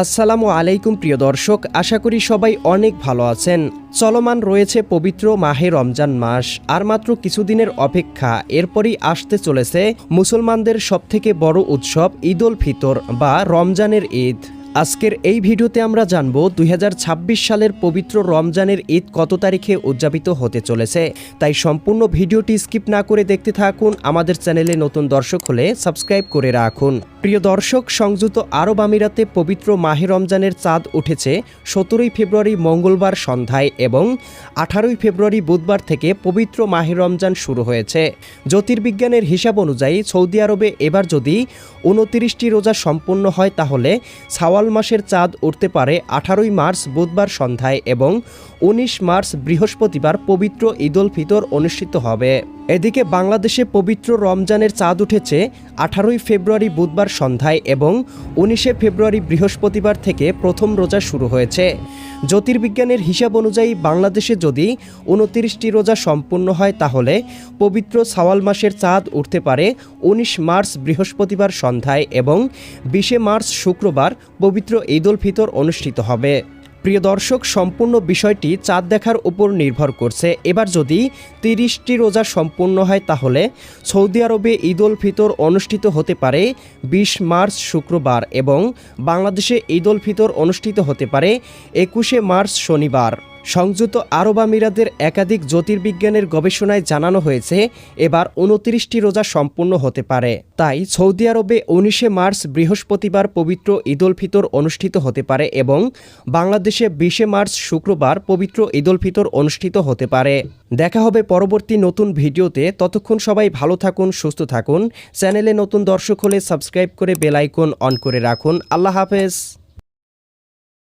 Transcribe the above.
আসসালামু আলাইকুম প্রিয় দর্শক, আশা করি সবাই অনেক ভালো আছেন। চলমান রয়েছে পবিত্র মাহে রমজান মাস, আর মাত্র কিছুদিনের অপেক্ষা, এরপরই আসতে চলেছে মুসলমানদের সবথেকে বড় উৎসব ঈদ উল ফিতর বা রমজানের ঈদ। আজকের এই ভিডিওতে আমরা জানব 2026 সালের পবিত্র রমজানের ঈদ কত তারিখে উদযাপিত হতে চলেছে। তাই সম্পূর্ণ ভিডিওটি স্কিপ না করে দেখতে থাকুন। আমাদের চ্যানেলে নতুন দর্শক হলে সাবস্ক্রাইব করে রাখুন। প্রিয় দর্শক, সংযুক্ত আরব আমিরাতে পবিত্র মাহে রমজানের চাঁদ উঠেছে 17 ফেব্রুয়ারি মঙ্গলবার সন্ধ্যায় এবং 18 ফেব্রুয়ারি বুধবার থেকে পবিত্র মাহে রমজান শুরু হয়েছে। জ্যোতির্বিজ্ঞানের হিসাব অনুযায়ী সৌদি আরবে এবার যদি 29টি রোজা সম্পন্ন হয় তাহলে শাওয়াল মাসের চাঁদ উঠতে পারে 18 মার্চ বুধবার সন্ধ্যায় এবং 19 মার্চ বৃহস্পতিবার পবিত্র ঈদ উল ফিতর অনুষ্ঠিত হবে। এদিকে বাংলাদেশে পবিত্র রমজানের চাঁদ উঠেছে 18 ফেব্রুয়ারি বুধবার সন্ধ্যায় এবং 19 ফেব্রুয়ারি বৃহস্পতিবার থেকে প্রথম রোজা শুরু হয়েছে। জ্যোতির্বিজ্ঞানের হিসাব অনুযায়ী বাংলাদেশে যদি 29টি রোজা সম্পূর্ণ হয় তাহলে পবিত্র শাওয়াল মাসের চাঁদ উঠতে পারে 19 মার্চ বৃহস্পতিবার সন্ধ্যায় এবং 20 মার্চ শুক্রবার পবিত্র ঈদ উল ফিতর অনুষ্ঠিত হবে। প্রিয় দর্শক, সম্পূর্ণ বিষয়টি চাঁদ দেখার উপর নির্ভর করছে। এবার যদি 30টি রোজা সম্পূর্ণ হয় তাহলে সৌদি আরবে ঈদ উল ফিতর অনুষ্ঠিত হতে পারে 20 মার্চ শুক্রবার এবং বাংলাদেশে ঈদ উল ফিতর অনুষ্ঠিত হতে পারে 21 মার্চ শনিবার। সংযুক্ত আরব আমিরাতের একাধিক জ্যোতির্বিজ্ঞানের গবেষণায় জানানো হয়েছে এবার 29টি রোজা সম্পূর্ণ হতে পারে। তাই সৌদি আরবে 19 মার্চ বৃহস্পতিবার পবিত্র ঈদ উল ফিতর অনুষ্ঠিত হতে পারে এবং বাংলাদেশে 20 মার্চ শুক্রবার পবিত্র ঈদ উল ফিতর অনুষ্ঠিত হতে পারে। দেখা হবে পরবর্তী নতুন ভিডিওতে। ততক্ষণ সবাই ভালো থাকুন, সুস্থ থাকুন। চ্যানেলে নতুন দর্শক হলে সাবস্ক্রাইব করে বেল আইকন অন করে রাখুন। আল্লাহ হাফেজ।